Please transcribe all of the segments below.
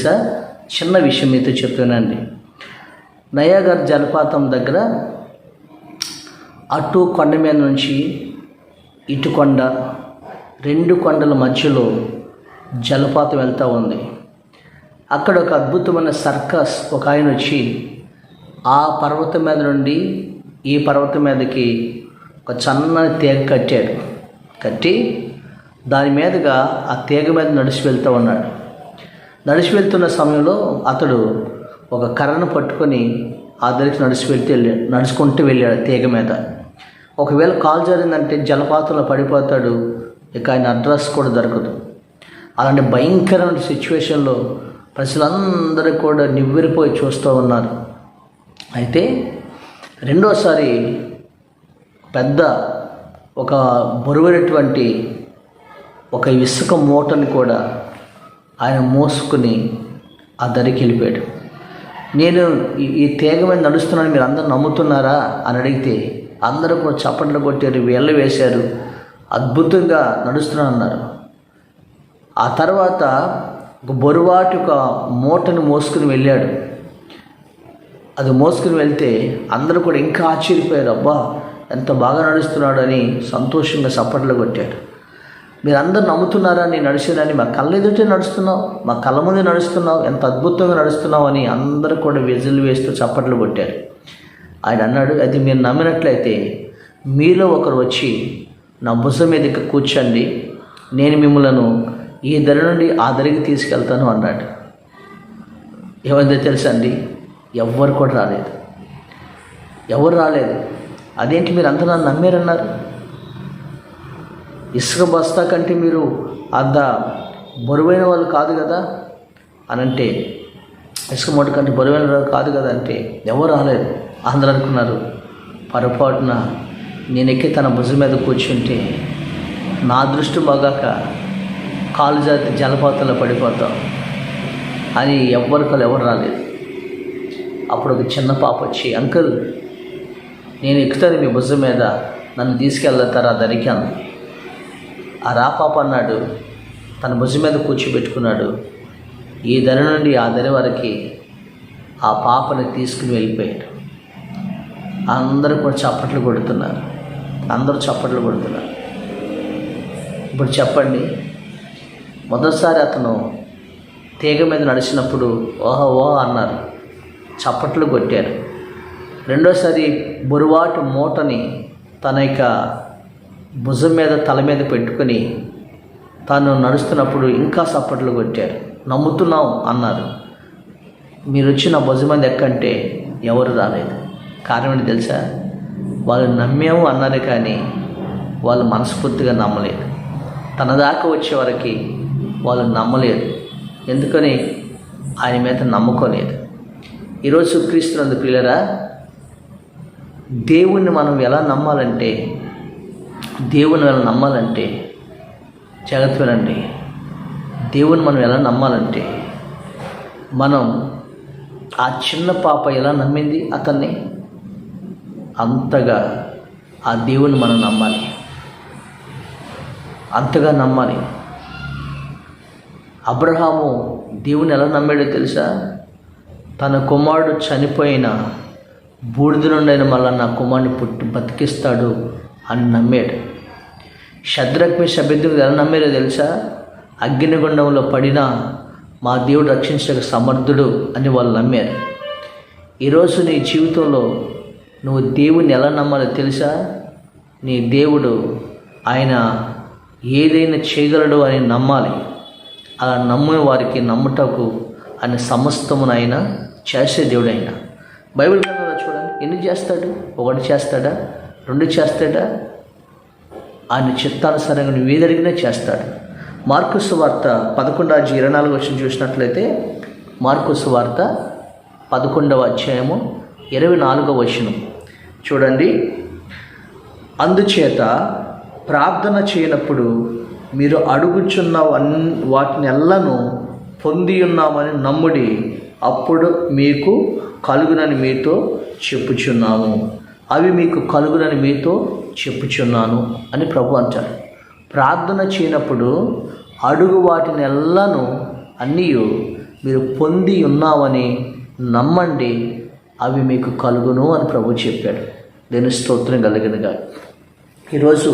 తెలుసా? చిన్న విషయం మీతో చెప్తానండి. నయాగర్ జలపాతం దగ్గర అటు కొండ మీద నుంచి ఇటు కొండ, రెండు కొండల మధ్యలో జలపాతం వెళ్తూ ఉంది. అక్కడ ఒక అద్భుతమైన సర్కస్ ఒక ఆయన వచ్చి ఆ పర్వతం మీద నుండి ఈ పర్వతం మీదకి ఒక సన్నని తీగ కట్టి దాని మీదుగా ఆ తీగ మీద నడిచి వెళ్తూ ఉన్నాడు. నడిచి వెళ్తున్న సమయంలో అతడు ఒక కర్రను పట్టుకొని ఆ దగ్గరికి నడుచుకుంటూ వెళ్ళాడు తీగ మీద. ఒకవేళ కాలు జారిందంటే జలపాతంలో పడిపోతాడు, ఇక ఆయన అడ్రస్ కూడా దొరకదు. అలాంటి భయంకరమైన సిచ్యువేషన్లో ప్రజలందరూ కూడా నివ్వెరపోయి చూస్తూ ఉన్నారు. అయితే రెండోసారి పెద్ద ఒక బరువైనటువంటి ఒక ఇసుక మూటని కూడా ఆయన మోసుకుని ఆ దరికి వెళ్ళిపోయాడు. నేను ఈ తీగ మీద నడుస్తున్నాను, మీరు అందరూ నమ్ముతున్నారా అని అడిగితే అందరూ కూడా చప్పట్లు కొట్టారు, వేళ్ళు వేశారు, అద్భుతంగా నడుస్తున్నాను అన్నారు. ఆ తర్వాత ఒక బరువాటి ఒక మూటను మోసుకుని వెళ్ళాడు. అది మోసుకుని వెళ్తే అందరూ కూడా ఇంకా ఆశ్చర్యపోయారు, అబ్బా ఎంత బాగా నడుస్తున్నాడు అని సంతోషంగా చప్పట్లు కొట్టాడు. మీరు అందరు నమ్ముతున్నారా నేను నడిచేదాన్ని? మా కళ్ళ ఎదుటే నడుస్తున్నావు, మా కళ్ళ ముందే నడుస్తున్నావు, ఎంత అద్భుతంగా నడుస్తున్నావు అని అందరూ కూడా విజిల్ వేస్తూ చప్పట్లు కొట్టారు. ఆయన అన్నాడు, అది మీరు నమ్మినట్లయితే మీలో ఒకరు వచ్చి నా భుజం మీదకి కూర్చోండి, నేను మిమ్మల్ని ఈ దరి నుండి ఆ దరికి తీసుకెళ్తాను అన్నాడు. ఏమైందో తెలుసా అండి? ఎవ్వరు కూడా రాలేదు, ఎవరు రాలేదు. అదేంటి మీరు అంత నన్ను నమ్మారన్నారు? ఇసుక బస్తా కంటే మీరు అంత బరువైన వాళ్ళు కాదు కదా అని అంటే, ఇసుక మూట కంటే బరువైన వాళ్ళు కాదు కదా అంటే ఎవరు రాలేదు. అందరూ అనుకున్నారు, పొరపాటున నేను ఎక్కి తన భుజం మీద కూర్చుంటే నా దృష్టి బాగాక కాలు జాతి జలపాతంలో పడిపోతాం అని ఎవరు రాలేదు. అప్పుడు ఒక చిన్న పాప వచ్చి, అంకుల్ నేను ఎక్కుతాను మీ భుజం మీద, నన్ను తీసుకెళ్తారా దరికి అంది. ఆ పాప అన్నాడు, తన భుజం మీద కూర్చోబెట్టుకున్నాడు. ఈ దరి నుండి ఆ దరి వరకు ఆ పాపని తీసుకుని వెళ్ళిపోయాడు. అందరూ కూడా చప్పట్లు కొడుతున్నారు. ఇప్పుడు చెప్పండి, మొదటిసారి అతను తీగ మీద నడిచినప్పుడు ఓహో అన్నారు, చప్పట్లు కొట్టారు. రెండోసారి బరువాటి మూటని తన యొక్క భుజం మీద తల మీద పెట్టుకొని తాను నడుస్తున్నప్పుడు ఇంకా చప్పట్లు కొట్టారు. నమ్ముతున్నాం అన్నారు. మీరు వచ్చి నా భుజం మీద ఎక్కంటే ఎవరు రాలేదు. కారణం ఏంటి తెలుసా? వాళ్ళు నమ్మాము అన్నారు, కానీ వాళ్ళు మనస్ఫూర్తిగా నమ్మలేదు. తన దాకా వచ్చే వరకు వాళ్ళు నమ్మలేదు. ఎందుకని? ఆయన మీద నమ్ముకోలేదు. ఈరోజు క్రీస్తునందు ప్రియులారా, దేవుణ్ణి మనం ఎలా నమ్మాలంటే, జాగ్రత్త వినండి. దేవుని మనం ఎలా నమ్మాలంటే, మనం ఆ చిన్న పాప ఎలా నమ్మింది అతన్ని, అంతగా ఆ దేవుని మనం నమ్మాలి, అంతగా నమ్మాలి. అబ్రహాము దేవుని ఎలా నమ్మాడో తెలుసా? తన కుమారుడు చనిపోయిన బూడిద నుండైన మళ్ళీ నా కుమారుని బతికిస్తాడు అని నమ్మాడు. షద్రక్ మేషక్ అబేద్నెగోలు ఎలా నమ్మారో తెలుసా? అగ్నిగుండంలో పడినా మా దేవుడు రక్షించక సమర్థుడు అని వాళ్ళు నమ్మారు. ఈరోజు నీ జీవితంలో నువ్వు దేవుని ఎలా నమ్మాలో తెలుసా? నీ దేవుడు ఆయన ఏదైనా చేయగలడు అని నమ్మాలి. అలా నమ్మే వారికి నమ్ముటకు ఆయన సమస్తమును ఆయన చేసే దేవుడు. ఆయన బైబిల్ గ్రంథంలో చూడండి, ఎన్ని చేస్తాడు? 1 చేస్తాడా? 2 చేస్తాడా? ఆయన చిత్తానుసారంగా నువ్వు ఏదడిగినా చేస్తాడు. మార్కు సువార్త 11:24 చూసినట్లయితే, మార్కు సువార్త 11:24 చూడండి. అందుచేత ప్రార్థన చేయనప్పుడు మీరు అడుగుచున్న వాటిని ఎల్లను పొంది ఉన్నామని నమ్ముడి, అప్పుడు మీకు కలుగునని మీతో చెప్పుచున్నాము. అవి మీకు కలుగునని మీతో చెప్పుచున్నాను అని ప్రభు అంటారు. ప్రార్థన చేయనప్పుడు అడుగు వాటిని ఎల్లను అన్నీ మీరు పొంది ఉన్నామని నమ్మండి, అవి మీకు కలుగును అని ప్రభు చెప్పాడు. దేని స్తోత్రం కలిగినగా. ఈరోజు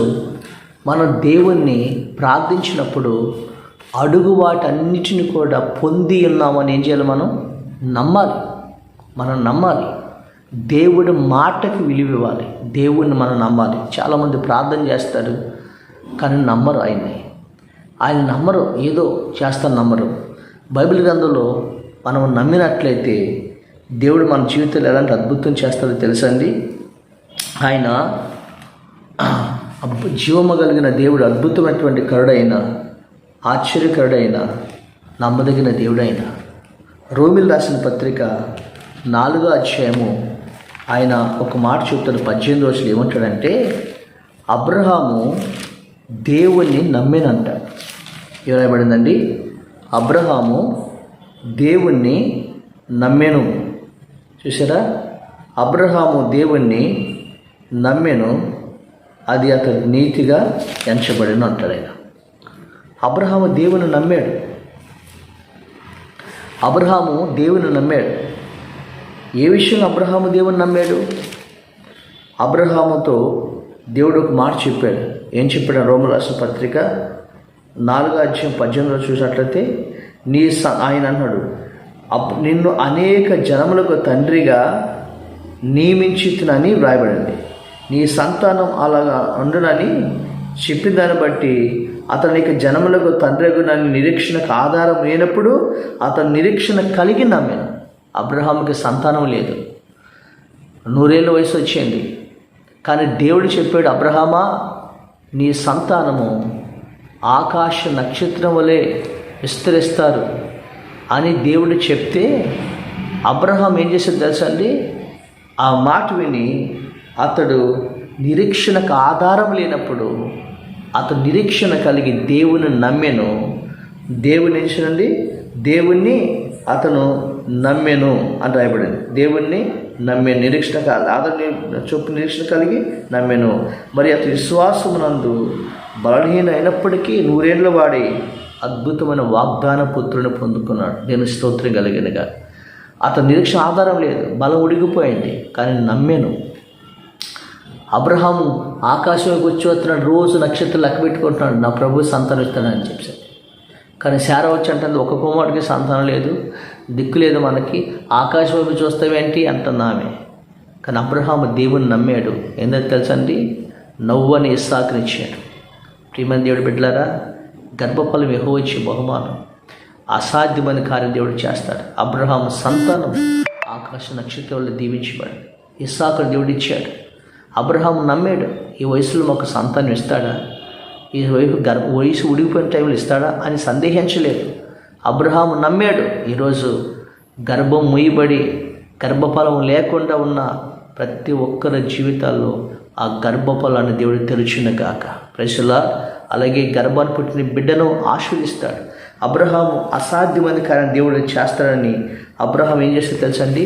మనం దేవుణ్ణి ప్రార్థించినప్పుడు అడుగు వాటన్నిటిని కూడా పొంది ఉన్నామని ఏం చేయాలి? మనం నమ్మాలి. దేవుడి మాటకి విలువ ఇవ్వాలి. దేవుణ్ణి మనం నమ్మాలి. చాలామంది ప్రార్థన చేస్తారు కానీ నమ్మరు. ఆయన నమ్మరు, ఏదో చేస్తాను నమ్మరు. బైబిల్ గ్రంథంలో మనం నమ్మినట్లయితే దేవుడు మన జీవితంలో ఎలాంటి అద్భుతం చేస్తాడో తెలుసండి. ఆయన జీవము కలిగిన దేవుడు, అద్భుతమైనటువంటి కరుడైన, ఆశ్చర్యకరుడైన, నమ్మదగిన దేవుడైన. రోమిల్ రాసిన పత్రిక 4వ అధ్యాయము ఆయన ఒక మాట చెప్తాడు. 18 రోజులు ఏమంటాడంటే, అబ్రహాము దేవుణ్ణి నమ్మినంట. ఏమనబడిందండి? అబ్రహాము దేవుణ్ణి నమ్మెను. చూసారా? అబ్రహాము దేవుణ్ణి నమ్మెను, అది అతడు నీతిగా ఎంచబడిను అంటాడు ఆయన. అబ్రహాము దేవుని నమ్మాడు. ఏ విషయంలో అబ్రహాము దేవుని నమ్మాడు? అబ్రహాముతో దేవుడు ఒక మాట చెప్పాడు. ఏం చెప్పాడు? రోమీయులకు రాసిన పత్రిక 4వ అధ్యాయం 18 చూసినట్లయితే, ఆయన అన్నాడు, నిన్ను అనేక జనములకు తండ్రిగా నియమించుతునని వ్రాయబడింది. నీ సంతానం అలాగా ఉండునని చెప్పిన దాన్ని బట్టి అతనికి జనములకు తండ్రిగునని నిరీక్షణకు ఆధారం లేనప్పుడు అతను నిరీక్షణ కలిగి నమ్మాను. అబ్రహాముకి సంతానం లేదు, 100 ఏళ్ళ వయసు వచ్చింది. కానీ దేవుడు చెప్పాడు, అబ్రహామా, నీ సంతానము ఆకాశ నక్షత్రం వలె విస్తరిస్తారు అని దేవుడు చెప్తే అబ్రహాం ఏం చేసేది తెలుసా అండి? ఆ మాట విని అతడు నిరీక్షణకు ఆధారం లేనప్పుడు అతడు నిరీక్షణ కలిగి దేవుని నమ్మెను. దేవుణ్ణి అతను నమ్మెను అని రాయబడింది. దేవుణ్ణి నమ్మెను, నిరీక్షణ కలిగి నమ్మెను. మరి అతని విశ్వాసమునందు బలహీన అయినప్పటికీ 100 ఏళ్ళ వాడి అద్భుతమైన వాగ్దాన పుత్రుని పొందుకున్నాడు. నేను స్తోత్రం కలిగినగా. అతని నిరీక్షణ ఆధారం లేదు, బలం ఉడిగిపోయింది, కానీ నమ్మెను. అబ్రహాము ఆకాశంలోకి వచ్చి వస్తున్నాడు, రోజు నక్షత్రం లెక్క పెట్టుకుంటున్నాడు, నా ప్రభు సంతానం ఇస్తాడని చెప్పాడు. కానీ శారా వచ్చి అంటే ఒక కుమారుడికి సంతానం లేదు, దిక్కు లేదు మనకి, ఆకాశం వైపు చూస్తావేంటి అంటుంది ఆమె. కానీ అబ్రహాము దేవుని నమ్మాడు. ఏంటంటే తెలుసండి? నవ్వని ఇస్సాకునిచ్చాడు. ప్రియమైన దేవుడు బిడ్డలారా, గర్భఫలం యెహోవా ఇచ్చే బహుమానం. అసాధ్యమైన కార్యం దేవుడు చేస్తాడు. అబ్రహాము సంతానం ఆకాశ నక్షత్రంలో దీవించబడింది. ఇస్సాకును దేవుడు ఇచ్చాడు. అబ్రహాము నమ్మాడు. ఈ వయసులో మాకు సంతానం ఇస్తాడా, ఈ వయసు ఉడిగిపోయిన టైంలో ఇస్తాడా అని సందేహించలేదు. అబ్రహాము నమ్మాడు. ఈరోజు గర్భం ముయ్యబడి గర్భఫలం లేకుండా ఉన్న ప్రతి ఒక్కరి జీవితాల్లో ఆ గర్భఫలాన్ని దేవుడు తెరుచును గాక. ప్రజల అలాగే గర్భాన్ని పుట్టిన బిడ్డను ఆశీర్వదిస్తాడు. అబ్రహాము అసాధ్యమైన కార్యం దేవుడు చేస్తాడని అబ్రహాం ఏం చేస్తాడో తెలుసండి?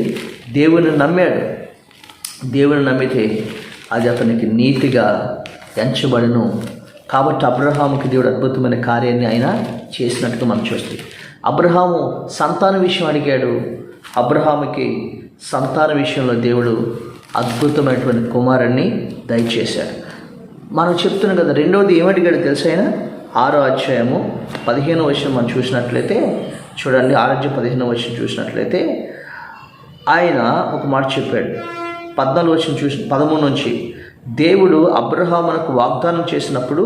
దేవుని నమ్మాడు. దేవుని నమ్మితే అది అతనికి నీతిగా ఎంచబడను. కాబట్టి అబ్రహాముకి దేవుడు అద్భుతమైన కార్యాన్ని ఆయన చేసినట్టుగా మనం చూస్తే, అబ్రహాము సంతాన విషయం అడిగాడు. అబ్రహాముకి సంతాన విషయంలో దేవుడు అద్భుతమైనటువంటి కుమారుణ్ణి దయచేశాడు. మనం చెప్తున్నాం కదా. రెండవది ఏమడిగాడు తెలుసా? ఆయన 6వ అధ్యాయము 15వ వచనం మనం చూసినట్లయితే చూడండి. 6:15 వచనం చూసినట్లయితే ఆయన ఒక మాట చెప్పాడు. 14వ వచనం 13 నుంచి, దేవుడు అబ్రహామునకు వాగ్దానం చేసినప్పుడు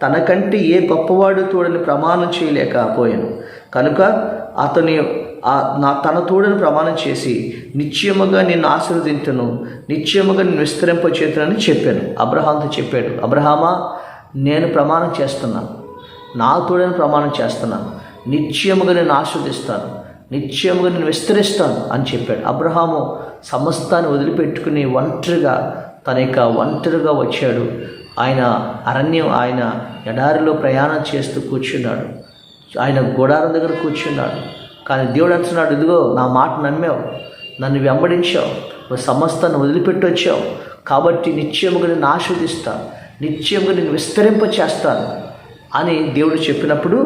తనకంటే ఏ గొప్పవాడు తోడని ప్రమాణం చేయలేకపోయాను కనుక తన తోడని ప్రమాణం చేసి నిశ్చయముగా నిన్ను ఆశీర్వదించును, నిశ్చయముగా నిన్ను విస్తరింపచేతునని చెప్పాను. అబ్రహాంతో చెప్పాడు, అబ్రహామా, నేను ప్రమాణం చేస్తున్నాను, నా తోడని ప్రమాణం చేస్తున్నాను, నిశ్చయముగా నేను ఆశీర్వదిస్తాను, నిశ్చయముగా నేను విస్తరిస్తాను అని చెప్పాడు. అబ్రహాము సమస్తాన్ని వదిలిపెట్టుకుని ఒంటరిగా వచ్చాడు. ఆయన ఎడారిలో ప్రయాణం చేస్తూ కూర్చున్నాడు. ఆయన గుడారం దగ్గర కూర్చున్నాడు. కానీ దేవుడు అంటున్నాడు, ఇదిగో నా మాట నమ్మావు, నన్ను వెంబడించావు, సమస్తాన్ని వదిలిపెట్టి వచ్చావు, కాబట్టి నిశ్చయముగా నేను ఆశీర్వదిస్తాను, నిశ్చయముగా నేను విస్తరింపచేస్తాను అని దేవుడు చెప్పినప్పుడు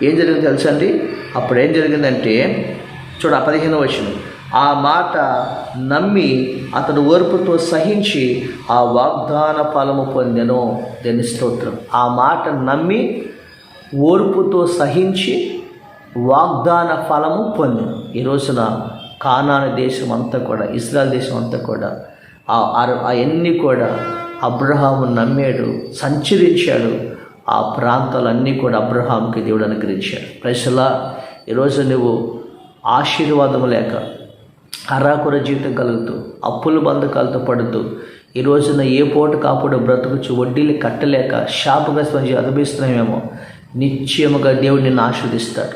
ఏం జరిగింది తెలుసండి? అప్పుడు ఏం జరిగిందంటే చూడ 15వ వచనం, ఆ మాట నమ్మి అతడు ఓర్పుతో సహించి ఆ వాగ్దాన ఫలము పొందెను. దేని స్తోత్రం. ఆ మాట నమ్మి ఓర్పుతో సహించి వాగ్దాన ఫలము పొందెను. ఈ రోజున కానాను దేశం అంతా కూడా, ఇశ్రాయేలు దేశం అంతా కూడా అవన్నీ కూడా అబ్రహాము నమ్మాడు, సంచరించాడు. ఆ ప్రాంతాలన్నీ కూడా అబ్రహాముకి దేవుడు అనుగ్రహించాడు. ప్రజలా ఈరోజు నువ్వు ఆశీర్వాదం లేక అరాకుర జీవితం కలుగుతూ అప్పుల బంధకాలతో పడుతూ ఈ రోజున ఏ పూట కాపుడు బ్రతుకుచు వడ్డీలు కట్టలేక శాపగ్రస్తం అనుభవిస్తున్నామేమో, నిశ్చయముగా దేవుడు నిన్ను ఆశీర్వదిస్తాడు.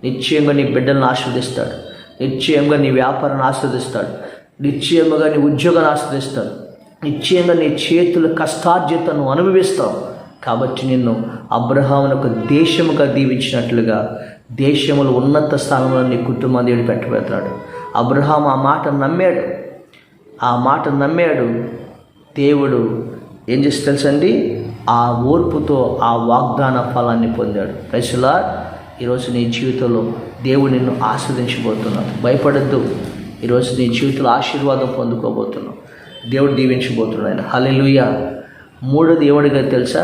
నిశ్చయంగా నీ బిడ్డలను ఆశీర్వదిస్తాడు. నిశ్చయంగా నీ వ్యాపారాన్ని ఆశీర్వదిస్తాడు. నిశ్చయముగా నీ ఉద్యోగాన్ని ఆశీర్వదిస్తాడు. నిశ్చయంగా నీ చేతుల కష్టార్జితను అనుభవిస్తావు. కాబట్టి నిన్ను అబ్రహామునకు దేశముగా దీవించినట్లుగా దేశములు ఉన్నత స్థానంలో నీ కుటుంబాన్ని దేవుడు పెట్టబెడతాడు. అబ్రహాం ఆ మాట నమ్మాడు. దేవుడు ఏం చేసి తెలుసండి, ఆ ఓర్పుతో ఆ వాగ్దాన ఫలాన్ని పొందాడు. ప్రజలా ఈరోజు నీ జీవితంలో దేవుడు నిన్ను ఆస్వాదించబోతున్నాడు. భయపడద్దు. ఈరోజు నీ జీవితంలో ఆశీర్వాదం పొందుకోబోతున్నావు. దేవుడు దీవించబోతున్నాడు. ఆయన హల్లెలూయా. మూడోది ఏమడిగా తెలుసా,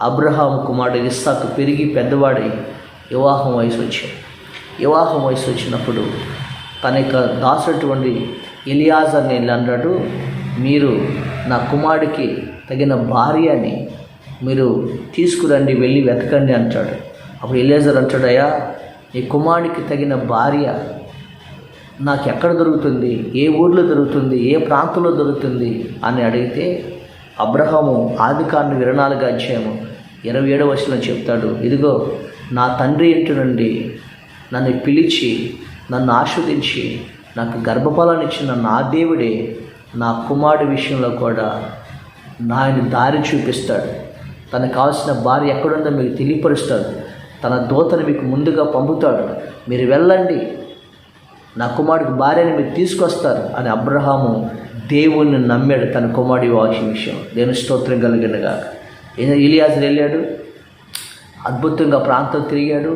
అబ్రహాము కుమారుడు ఇస్సాకు పెరిగి పెద్దవాడై వివాహం వయసు వచ్చినప్పుడు తన యొక్క దాసుటువంటి ఎలియాజర్ని అన్నాడు, మీరు నా కుమారుడికి తగిన భార్యని మీరు తీసుకురండి, వెళ్ళి వెతకండి అంటాడు. అప్పుడు ఎలియాజర్ అంటాడు, అయ్యా నీ కుమారుడికి తగిన భార్య నాకు ఎక్కడ దొరుకుతుంది, ఏ ఊర్లో దొరుకుతుంది, ఏ ప్రాంతంలో దొరుకుతుంది అని అడిగితే అబ్రహాము ఆదికాండం 24వ అధ్యాయము 27వ వచనంలో చెప్తాడు, ఇదిగో నా తండ్రి ఇంటి నుండి నన్ను పిలిచి నన్ను ఆస్వాదించి నాకు గర్భఫలాన్ని ఇచ్చిన నా దేవుడే నా కుమారుడి విషయంలో కూడా ఆయన దారి చూపిస్తాడు. తనకు కావాల్సిన భార్య ఎక్కడుందో మీకు తెలియపరుస్తాడు. తన దూతను మీకు ముందుగా పంపుతాడు. మీరు వెళ్ళండి, నా కుమారుడికి భార్యని మీరు తీసుకొస్తారు అని అబ్రహాము దేవుణ్ణి నమ్మాడు తన కుమారుడి విషయం. దేవుని స్తోత్రం కలిగినగా. ఎలియాజరు వెళ్ళాడు, అద్భుతంగా ప్రాంతం తిరిగాడు,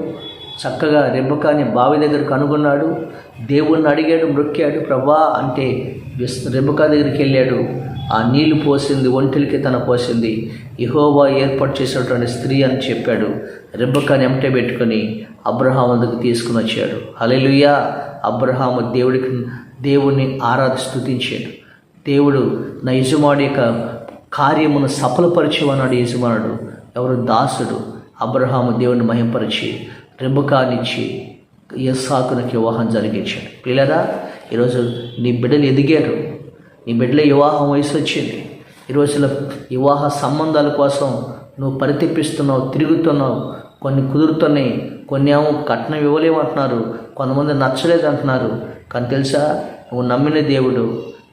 చక్కగా రెబెకాని బావి దగ్గర కనుగొన్నాడు, దేవుణ్ణి అడిగాడు, మొక్కాడు. ప్రభా అంటే రెబెకా దగ్గరికి వెళ్ళాడు. ఆ నీళ్లు పోసింది, ఒంటికి తన పోసింది యెహోవా ఏర్పాటు చేసినటువంటి స్త్రీ అని చెప్పాడు. రెబెకాని ఎంట పెట్టుకొని అబ్రహాము దగ్గరికి తీసుకుని వచ్చాడు. హల్లెలూయా. అబ్రహాము దేవుణ్ణి స్తుతించాడు. దేవుడు నా యజమాని యొక్క కార్యమును సఫలపరచమన్నాడు యజమానుడు. ఎవరు? దాసుడు. అబ్రహాము దేవుని మహింపరిచి రెబెకానిచ్చి ఇస్సాకునికి వివాహం జరిగించాడు. పిల్లరా, ఈరోజు నీ బిడ్డలు ఎదిగారు, నీ బిడ్డల వివాహం వయసు వచ్చింది. ఈ రోజుల వివాహ సంబంధాల కోసం నువ్వు పరితపిస్తున్నావు, తిరుగుతున్నావు. కొన్ని కుదురుతున్నాయి, కొన్ని ఏమో కట్నం ఇవ్వలేమంటున్నారు, కొంతమంది నచ్చలేదు అంటున్నారు. కానీ తెలుసా, నువ్వు నమ్మిన దేవుడు,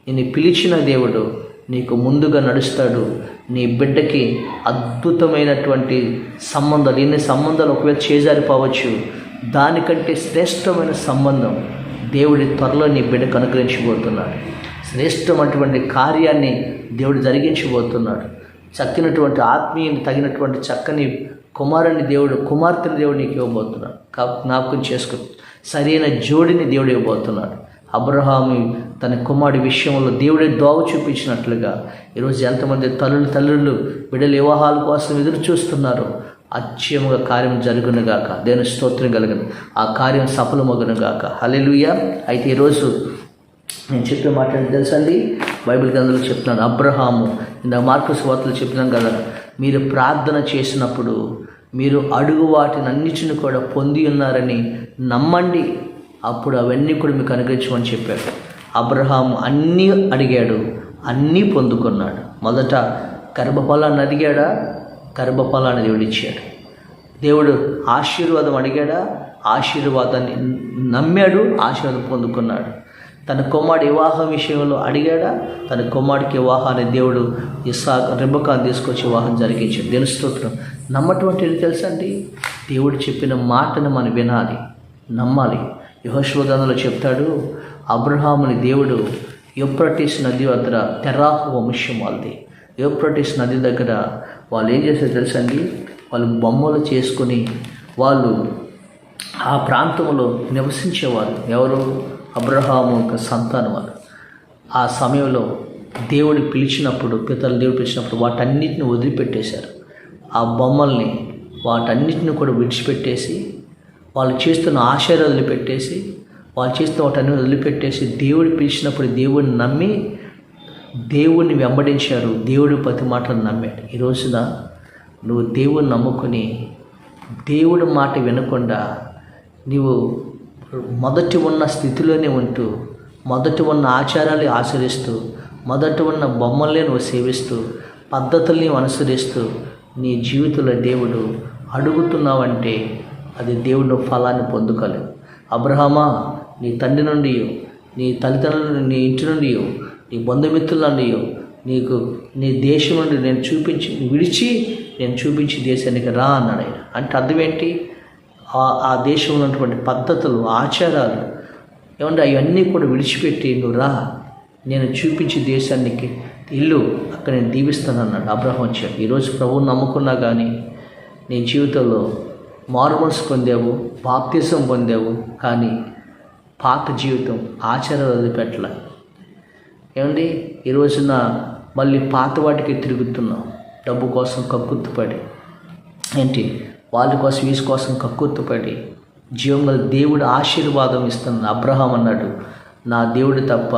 నిన్ను పిలిచిన దేవుడు నీకు ముందుగా నడుస్తాడు. నీ బిడ్డకి అద్భుతమైనటువంటి సంబంధాలు, ఎన్ని సంబంధాలు ఒకవేళ చేజారిపోవచ్చు, దానికంటే శ్రేష్టమైన సంబంధం దేవుడి త్వరలో నీ బిడ్డకు అనుగ్రహించబోతున్నాడు. శ్రేష్టమైనటువంటి కార్యాన్ని దేవుడు జరిగించబోతున్నాడు. చక్కినటువంటి ఆత్మీయని తగినటువంటి చక్కని కుమారుని దేవుడు, కుమార్తెని దేవుడు నీకు ఇవ్వబోతున్నాడు. జ్ఞాపకం చేసుకో, సరైన జోడిని దేవుడు ఇవ్వబోతున్నాడు. అబ్రహాము తన కుమారుడి విషయంలో దేవుడే దోవ చూపించినట్లుగా ఈరోజు ఎంతమంది తల్లులు బిడ్డల వివాహాల కోసం ఎదురు చూస్తున్నారు. అత్యముగా కార్యం జరుగునుగాక. దేవుని స్తోత్రం కలుగును. ఆ కార్యం సఫలమగునుగాక. హల్లెలూయా. అయితే ఈరోజు నేను చెప్పే మాట తెలుసండి, బైబిల్ గ్రంథంలో చెప్తున్నాను. అబ్రహాము మార్కు సువార్తలో చెప్తున్నాను కదా, మీరు ప్రార్థన చేసినప్పుడు మీరు అడుగు వాటిని అన్నిటిని కూడా పొంది ఉన్నారని నమ్మండి, అప్పుడు అవన్నీ కూడా మీకు అనుగ్రహించమని చెప్పాడు. అబ్రహాము అన్నీ అడిగాడు, అన్నీ పొందుకున్నాడు. మొదట గర్భఫలాన్ని అడిగాడా, గర్భఫలాన్ని దేవుడు ఇచ్చాడు. దేవుడు ఆశీర్వాదం అడిగాడా, ఆశీర్వాదాన్ని నమ్మాడు, ఆశీర్వాదం పొందుకున్నాడు. తన కుమారుడి వివాహం విషయంలో అడిగాడా, తన కుమారుడికి వివాహాన్ని దేవుడు రెబెకాను తీసుకొచ్చి వివాహం జరిగించాడు. దేవుని స్తోత్రం. నమ్మటువంటి తెలుసండి, దేవుడు చెప్పిన మాటను మనం వినాలి, నమ్మాలి. యెహోషువ గ్రంథంలో చెప్తాడు, అబ్రహాముని దేవుడు యూఫ్రటీస్ నది దగ్గర, తెరాహు వంశం వాళ్ళది, యూఫ్రటీస్ నది దగ్గర వాళ్ళు ఏం చేశారు తెలుసండి, వాళ్ళు బొమ్మలు చేసుకొని వాళ్ళు ఆ ప్రాంతంలో నివసించేవారు ఎవరు? అబ్రహాము యొక్క సంతానం వారు. ఆ సమయంలో దేవుడు పిలిచినప్పుడు, పితరులు దేవుడు పిలిచినప్పుడు వాటన్నిటిని వదిలిపెట్టేశారు. ఆ బొమ్మల్ని వాటన్నిటిని కూడా విడిచిపెట్టేసి, వాళ్ళు చేస్తున్న ఆశయాలు వదిలిపెట్టేసి, వాళ్ళు చేస్తున్న వాటన్ని వదిలిపెట్టేసి, దేవుడు పిలిచినప్పుడు దేవుడిని నమ్మి దేవుణ్ణి వెంబడించారు. దేవుడి ప్రతి మాటను నమ్మాడు. ఈ రోజున నువ్వు దేవుణ్ణి నమ్ముకొని దేవుడి మాట వినకుండా నీవు మొదటి ఉన్న స్థితిలోనే ఉంటూ, మొదటి ఉన్న ఆచారాలు ఆచరిస్తూ, మొదటి ఉన్న బొమ్మల్ని నువ్వు సేవిస్తూ, పద్ధతుల్ని అనుసరిస్తూ నీ జీవితంలో దేవుడు అడుగుతున్నావంటే అది దేవుడు ఫలాన్ని పొందుకోలేవు. అబ్రహామా, నీ తండ్రి నుండి, నీ తల్లిదండ్రుల నుండి, నీ ఇంటి నుండి, నీ బంధుమిత్రుల నుండి, నీకు నీ దేశం నుండి విడిచి నేను చూపించి దేశానికి రా అన్నాడు ఆయన. అంటే అర్థం ఏంటి? ఆ దేశంలో ఉన్నటువంటి పద్ధతులు, ఆచారాలు ఏమంటే అవన్నీ కూడా విడిచిపెట్టి నువ్వు రా, నేను చూపించి దేశానికి ఇల్లు, అక్కడ నేను దీవిస్తాను అన్నాడు అబ్రహాం వచ్చాడు. ఈరోజు ప్రభువుని నమ్ముకున్నా కానీ నీ జీవితంలో మారుమనసు పొందావు, బాప్తిసం పొందావు, కానీ పాత జీవితం ఆచారాలు వదిలిపెట్టలే. ఏమండి, ఈ రోజున మళ్ళీ పాత వాటికి తిరుగుతున్నాం. డబ్బు కోసం కక్కుర్తిపడి, ఏంటి వాళ్ళ కోసం వీసి కోసం కక్కుర్తిపడి, జీవంగా దేవుడు ఆశీర్వాదం ఇస్తున్నాడు. అబ్రహాం అన్నాడు, నా దేవుడు తప్ప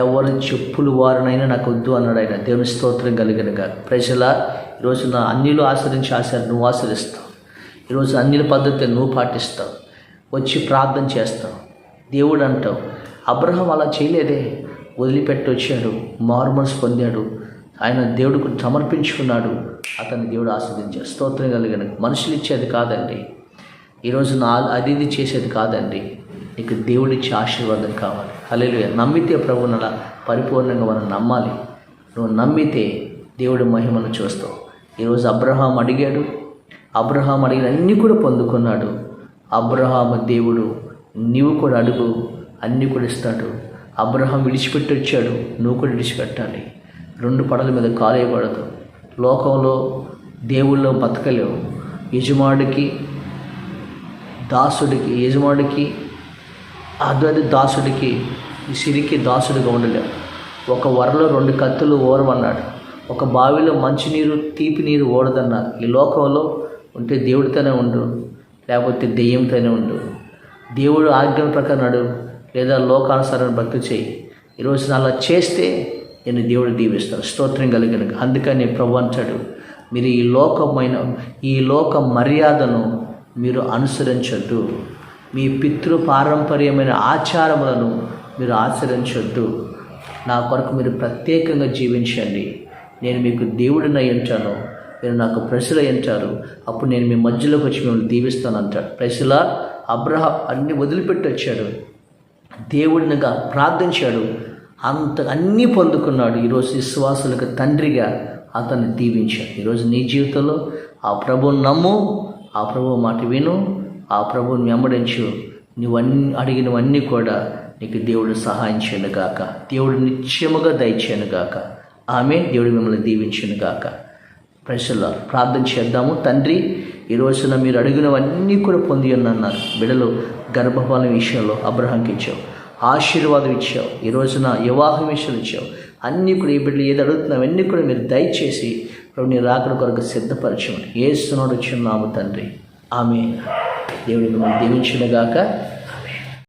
ఎవరి చెప్పులు వారినైనా నాకు వద్దు అన్నాడు ఆయన. దేవుని స్తోత్రం కలిగినగా. ప్రజల ఈరోజున అన్నిలు ఆచరించి నువ్వు ఆచరిస్తావు. ఈరోజు అన్నిల పద్ధతి నువ్వు పాటిస్తావు, వచ్చి ప్రార్థన చేస్తావు, దేవుడు అంటావు. అబ్రహాం అలా చేయలేదే, వదిలిపెట్టి వచ్చాడు, మారుమనసు పొందాడు, ఆయన దేవుడికి సమర్పించుకున్నాడు, అతన్ని దేవుడు ఆస్వాదించాడు. స్తోత్రం కలిగిన. మనుషులు ఇచ్చేది కాదండి, ఈరోజు అది ఇది చేసేది కాదండి, నీకు దేవుడిచ్చే ఆశీర్వాదం కావాలి. హల్లెలూయా. నమ్మితే ప్రభువుని అలా పరిపూర్ణంగా మనం నమ్మాలి. నువ్వు నమ్మితే దేవుడి మహిమను చూస్తావు. ఈరోజు అబ్రహాం అడిగాడు, అబ్రహాం అడిగిన అన్నీ కూడా పొందుకున్నాడు. అబ్రహాము దేవుడు నీవు కూడా అడుగు, అన్నీ కూడా ఇస్తాడు. అబ్రహాం విడిచిపెట్టి వచ్చాడు, నువ్వు కూడా విడిచిపెట్టాలి. రెండు పడల మీద కాలేయకూడదు. లోకంలో దేవుళ్ళో బతకలేవు. యజమాడికి దాసుడికి, యజమాడికి దాసుడికి, సిరికి దాసుడిగా ఉండలేవు. ఒక వరలో రెండు కత్తులు ఓరవన్నాడు, ఒక బావిలో మంచినీరు తీపి నీరు ఓడదన్నారు. ఈ లోకంలో ఉంటే దేవుడితోనే ఉండు, లేకపోతే దెయ్యంతోనే ఉండు. దేవుడు ఆజ్ఞల ప్రకారం నడు, లేదా లోకానుసారం భక్తి చేయి. ఈరోజు అలా చేస్తే నేను దేవుడు దీవిస్తాను. స్తోత్రం కలిగిన. అందుకని ప్రభు అంటాడు, మీరు ఈ లోక మర్యాదను మీరు అనుసరించొద్దు, మీ పితృ పారంపర్యమైన ఆచారములను మీరు ఆచరించొద్దు. నా కొరకు మీరు ప్రత్యేకంగా జీవించండి. నేను మీకు దేవుడినై ఉంటాను, మీరు నాకు ప్రజలు అంటారు. అప్పుడు నేను మీ మధ్యలోకి వచ్చి మిమ్మల్ని దీవిస్తాను అంటాడు. ప్రజల అబ్రహాం అన్ని వదిలిపెట్టి వచ్చాడు, దేవుడినిగా ప్రార్థించాడు, అన్నీ పొందుకున్నాడు. ఈరోజు విశ్వాసులకు తండ్రిగా అతన్ని దీవించాడు. ఈరోజు నీ జీవితంలో ఆ ప్రభువుని నమ్ము, ఆ ప్రభువు మాట విను, ఆ ప్రభువుని వెంబడించు. నువ్వన్నీ అడిగినవన్నీ కూడా నీకు దేవుడు సహాయం చేయను గాక, దేవుడు నిత్యముగా దయచేయను గాక. ఆమె దేవుడు మిమ్మల్ని దీవించను గాక. ప్రజల ప్రార్థన చేద్దాము. తండ్రి, ఈ రోజున మీరు అడిగినవన్నీ కూడా పొంది ఉన్నారు. బిడ్డలు గర్భఫలం విషయంలో అబ్రహాంకి ఇచ్చావు, ఆశీర్వాదం ఇచ్చావు. ఈ రోజున వివాహం విషయాలు ఇచ్చావు. అన్నీ కూడా ఈ బిడ్డలు ఏది అడుగుతున్నావు అన్నీ కూడా మీరు దయచేసి ప్రభు నీ రాకడ కొరకు సిద్ధపరచమని యేసునామమున వచ్చున్నాము తండ్రి. ఆమేన్. దేవుడు మిమ్మల్ని దీవించును గాక.